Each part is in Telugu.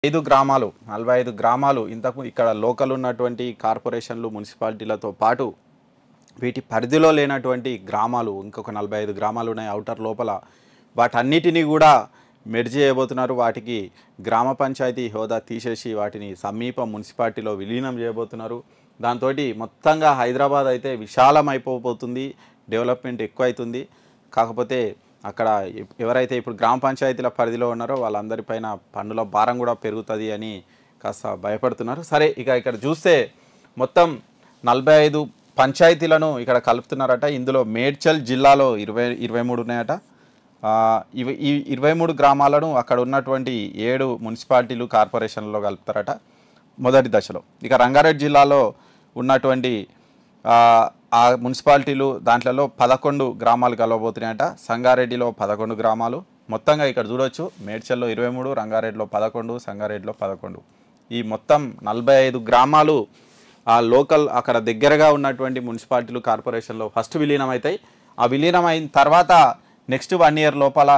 5 గ్రామాలు 45 గ్రామాలు ఇంతకు ఇక్కడ లోకల్ ఉన్నటువంటి కార్పొరేషన్లు మున్సిపాలిటీలతో పాటు వీటి పరిధిలో లేనటువంటి గ్రామాలు ఇంకొక 45 గ్రామాలు ఉన్నాయి ఔటర్ లోపల వాటన్నిటిని కూడా మెర్జ్ చేయబోతున్నారు వాటికి గ్రామ పంచాయతీ హోదా తీసేసి వాటిని సమీప మున్సిపాలిటీలో విలీనం చేయబోతున్నారు దాంతోటి మొత్తంగా హైదరాబాద్ అయితే విశాలమైపోతుంది డెవలప్మెంట్ ఎక్కువ అవుతుంది కాకపోతే అక్కడ ఎవరైతే ఇప్పుడు గ్రామ పంచాయతీల పరిధిలో ఉన్నారో వాళ్ళందరిపైన పన్నుల భారం కూడా పెరుగుతుంది అని కాస్త భయపడుతున్నారు సరే ఇక్కడ చూస్తే మొత్తం 45 పంచాయతీలను ఇక్కడ కలుపుతున్నారట ఇందులో మేడ్చల్ జిల్లాలో 23 ఉన్నాయట ఈ 23 గ్రామాలను అక్కడ ఉన్నటువంటి 7 మున్సిపాలిటీలు కార్పొరేషన్లలో కలుపుతారట మొదటి దశలో ఇక రంగారెడ్డి జిల్లాలో ఉన్నటువంటి ఆ మున్సిపాలిటీలు దాంట్లో 11 గ్రామాలు కలవబోతున్నాయట సంగారెడ్డిలో 11 గ్రామాలు మొత్తంగా ఇక్కడ చూడొచ్చు మేడ్చల్లో 23 రంగారెడ్డిలో 11 సంగారెడ్డిలో 11 ఈ మొత్తం 45 గ్రామాలు ఆ లోకల్ అక్కడ దగ్గరగా ఉన్నటువంటి మున్సిపాలిటీలు కార్పొరేషన్లో ఫస్ట్ విలీనం అవుతాయి ఆ విలీనం అయిన తర్వాత నెక్స్ట్ 1 ఇయర్ లోపల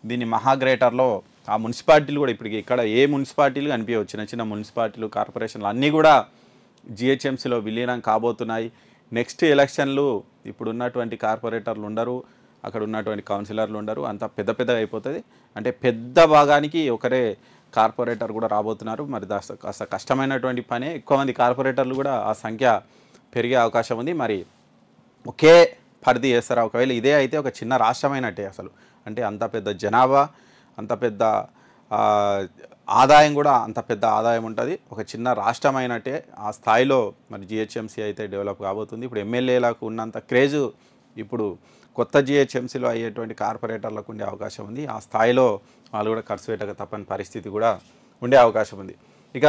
దీన్ని మహాగ్రేటర్లో ఆ మున్సిపాలిటీలు కూడా ఇప్పుడు ఇక్కడ ఏ మున్సిపాలిటీలు కనిపించవు చిన్న చిన్న మున్సిపాలిటీలు కార్పొరేషన్లు అన్నీ కూడా జిహెచ్ఎంసీలో విలీనం కాబోతున్నాయి నెక్స్ట్ ఎలక్షన్లు ఇప్పుడు ఉన్నటువంటి కార్పొరేటర్లు ఉండరు అక్కడ ఉన్నటువంటి కౌన్సిలర్లు ఉండరు అంత పెద్దగా అయిపోతుంది అంటే పెద్ద భాగానికి ఒకరే కార్పొరేటర్ కూడా రాబోతున్నారు మరి కాస్త కష్టమైనటువంటి పనే ఎక్కువ మంది కార్పొరేటర్లు కూడా ఆ సంఖ్య పెరిగే అవకాశం ఉంది మరి ఒకే పరిధి చేస్తారా ఒకవేళ ఇదే అయితే ఒక చిన్న రాష్ట్రమైనట్టే అసలు అంటే అంత పెద్ద జనాభా అంత పెద్ద ఆదాయం కూడా అంత పెద్ద ఆదాయం ఉంటుంది ఒక చిన్న రాష్ట్రం అయినట్టే ఆ స్థాయిలో మరి జిహెచ్ఎంసీ అయితే డెవలప్ కాబోతుంది ఇప్పుడు ఎమ్మెల్యేలకు ఉన్నంత క్రేజు ఇప్పుడు కొత్త జిహెచ్ఎంసీలో అయ్యేటువంటి కార్పొరేటర్లకు ఉండే అవకాశం ఉంది ఆ స్థాయిలో వాళ్ళు కూడా ఖర్చు పెట్టక తప్పని పరిస్థితి కూడా ఉండే అవకాశం ఉంది ఇక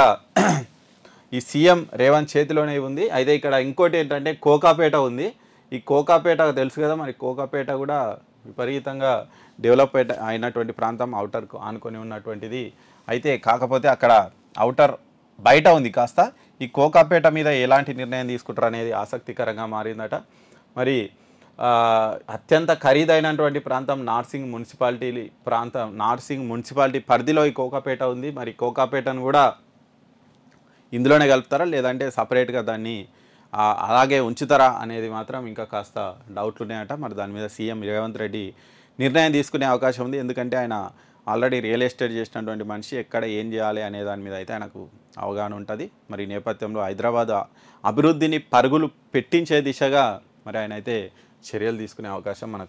ఈ సీఎం రేవంత్ చేతిలోనే ఉంది అయితే ఇక్కడ ఇంకోటి ఏంటంటే కోకాపేట ఉంది ఈ కోకాపేట తెలుసు కదా మరి కోకాపేట కూడా విపరీతంగా డెవలప్ అయినటువంటి ప్రాంతం ఔటర్కు ఆనుకొని ఉన్నటువంటిది అయితే కాకపోతే అక్కడ ఔటర్ బయట ఉంది కాస్త ఈ కోకాపేట మీద ఎలాంటి నిర్ణయం తీసుకుంటారు అనేది ఆసక్తికరంగా మారిందట మరి అత్యంత ఖరీదైనటువంటి ప్రాంతం నార్సింగ్ మున్సిపాలిటీ పరిధిలో ఈ కోకాపేట ఉంది మరి కోకాపేటను కూడా ఇందులోనే కలుపుతారా లేదంటే సపరేట్గా దాన్ని అలాగే ఉంచుతారా అనేది మాత్రం ఇంకా కాస్త డౌట్లు ఉన్నాయట మరి దాని మీద సీఎం రేవంత్ రెడ్డి నిర్ణయం తీసుకునే అవకాశం ఉంది ఎందుకంటే ఆయన ఆల్రెడీ రియల్ ఎస్టేట్ చేసినటువంటి మనిషి ఎక్కడ ఏం చేయాలి అనే దాని మీద అయితే ఆయనకు అవగాహన ఉంటుంది మరి ఈ నేపథ్యంలో హైదరాబాద్ అభివృద్ధిని పరుగులు పెట్టించే దిశగా మరి ఆయన అయితే చర్యలు తీసుకునే అవకాశం మనకు